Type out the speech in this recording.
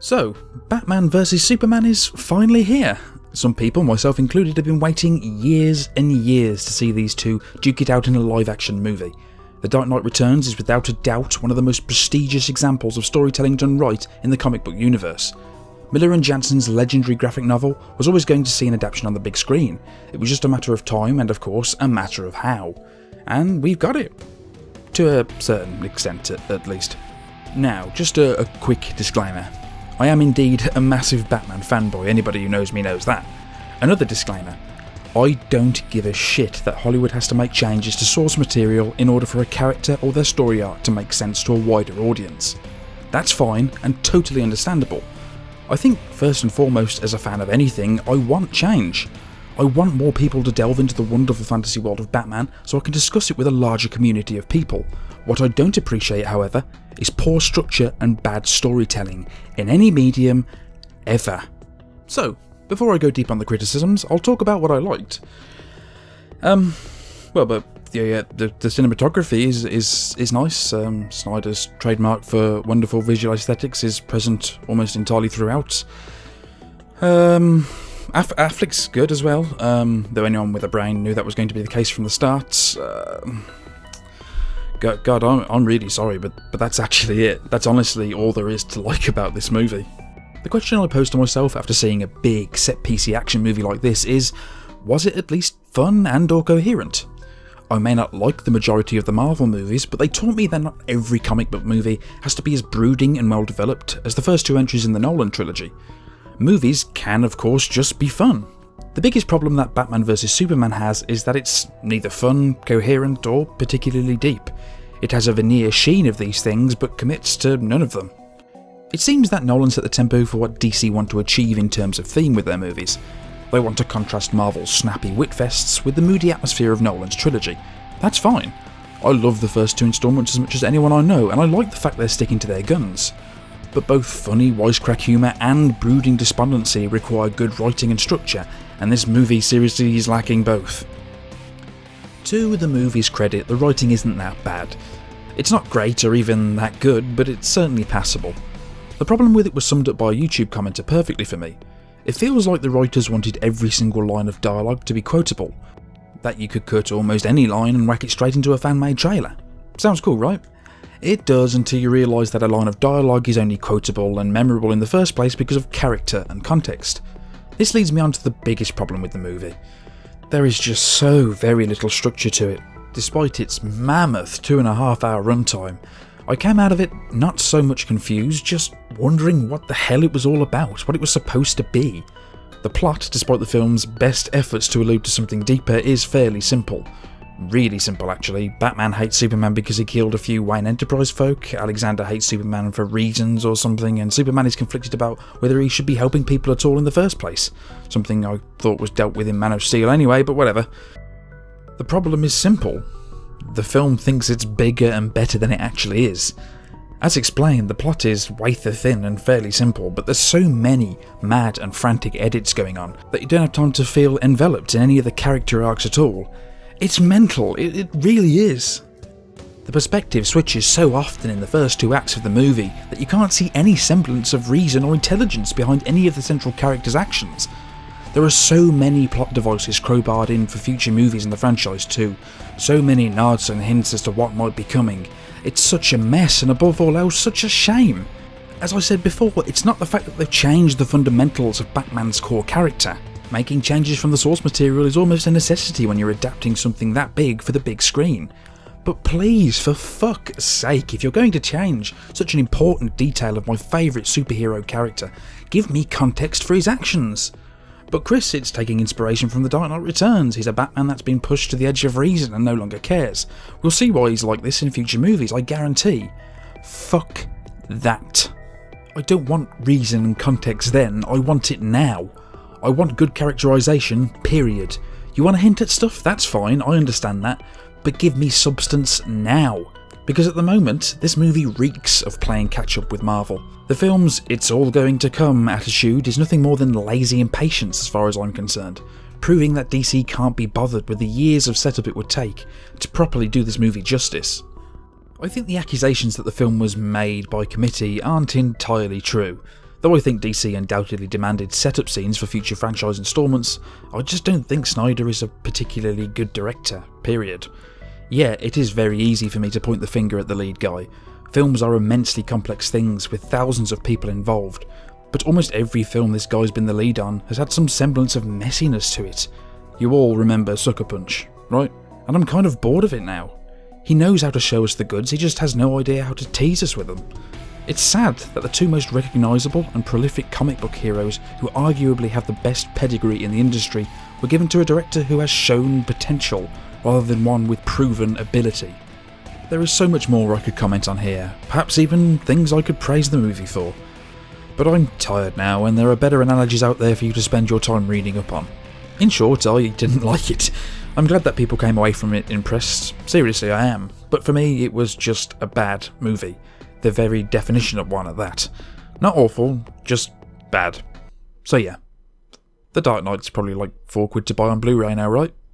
So, Batman vs Superman is finally here. Some people, myself included, have been waiting years and years to see these two duke it out in a live-action movie. The Dark Knight Returns is without a doubt one of the most prestigious examples of storytelling done right in the comic book universe. Miller and Janssen's legendary graphic novel was always going to see an adaptation on the big screen. It was just a matter of time and, of course, a matter of how. And we've got it. To a certain extent, at least. Now, just a quick disclaimer. I am indeed a massive Batman fanboy, anybody who knows me knows that. Another disclaimer. I don't give a shit that Hollywood has to make changes to source material in order for a character or their story arc to make sense to a wider audience. That's fine and totally understandable. I think first and foremost, as a fan of anything, I want change. I want more people to delve into the wonderful fantasy world of Batman so I can discuss it with a larger community of people. What I don't appreciate, however, is poor structure and bad storytelling in any medium, ever. So, before I go deep on the criticisms, I'll talk about what I liked. The cinematography is nice. Snyder's trademark for wonderful visual aesthetics is present almost entirely throughout. Affleck's good as well, though anyone with a brain knew that was going to be the case from the start. God, I'm really sorry, but that's actually it. That's honestly all there is to like about this movie. The question I posed to myself after seeing a big set-piecey action movie like this is, was it at least fun and or coherent? I may not like the majority of the Marvel movies, but they taught me that not every comic book movie has to be as brooding and well developed as the first two entries in the Nolan trilogy. Movies can, of course, just be fun. The biggest problem that Batman vs Superman has is that it's neither fun, coherent, or particularly deep. It has a veneer sheen of these things, but commits to none of them. It seems that Nolan set the tempo for what DC want to achieve in terms of theme with their movies. They want to contrast Marvel's snappy witfests with the moody atmosphere of Nolan's trilogy. That's fine. I love the first two installments as much as anyone I know, and I like the fact they're sticking to their guns. But both funny wisecrack humour and brooding despondency require good writing and structure, and this movie seriously is lacking both. To the movie's credit, the writing isn't that bad. It's not great or even that good, but it's certainly passable. The problem with it was summed up by a YouTube commenter perfectly for me. It feels like the writers wanted every single line of dialogue to be quotable. That you could cut almost any line and whack it straight into a fan-made trailer. Sounds cool, right? It does until you realise that a line of dialogue is only quotable and memorable in the first place because of character and context. This leads me on to the biggest problem with the movie. There is just so very little structure to it, despite its mammoth 2.5 hour runtime. I came out of it not so much confused, just wondering what the hell it was all about, what it was supposed to be. The plot, despite the film's best efforts to allude to something deeper, is fairly simple. Really simple, actually. Batman hates Superman because he killed a few Wayne Enterprise folk, Alexander hates Superman for reasons or something, and Superman is conflicted about whether he should be helping people at all in the first place. Something I thought was dealt with in Man of Steel anyway, but whatever. The problem is simple. The film thinks it's bigger and better than it actually is. As explained, the plot is wafer thin and fairly simple, but there's so many mad and frantic edits going on that you don't have time to feel enveloped in any of the character arcs at all. It's mental, it really is. The perspective switches so often in the first two acts of the movie that you can't see any semblance of reason or intelligence behind any of the central characters' actions. There are so many plot devices crowbarred in for future movies in the franchise too, so many nods and hints as to what might be coming. It's such a mess, and above all else, such a shame. As I said before, it's not the fact that they've changed the fundamentals of Batman's core character. Making changes from the source material is almost a necessity when you're adapting something that big for the big screen. But please, for fuck's sake, if you're going to change such an important detail of my favourite superhero character, give me context for his actions. But Chris, it's taking inspiration from The Dark Knight Returns. He's a Batman that's been pushed to the edge of reason and no longer cares. We'll see why he's like this in future movies, I guarantee. Fuck that. I don't want reason and context then, I want it now. I want good characterisation, period. You want to hint at stuff? That's fine, I understand that. But give me substance now. Because at the moment, this movie reeks of playing catch-up with Marvel. The film's "it's all going to come" attitude is nothing more than lazy impatience as far as I'm concerned, proving that DC can't be bothered with the years of setup it would take to properly do this movie justice. I think the accusations that the film was made by committee aren't entirely true. Though I think DC undoubtedly demanded setup scenes for future franchise installments, I just don't think Snyder is a particularly good director, period. Yeah, it is very easy for me to point the finger at the lead guy. Films are immensely complex things with thousands of people involved, but almost every film this guy's been the lead on has had some semblance of messiness to it. You all remember Sucker Punch, right? And I'm kind of bored of it now. He knows how to show us the goods, he just has no idea how to tease us with them. It's sad that the two most recognisable and prolific comic book heroes who arguably have the best pedigree in the industry were given to a director who has shown potential rather than one with proven ability. There is so much more I could comment on here, perhaps even things I could praise the movie for. But I'm tired now and there are better analogies out there for you to spend your time reading up on. In short, I didn't like it. I'm glad that people came away from it impressed, seriously I am, but for me it was just a bad movie. The very definition of one at that. Not awful, just bad. So yeah. The Dark Knight's probably like £4 to buy on Blu-ray now, right?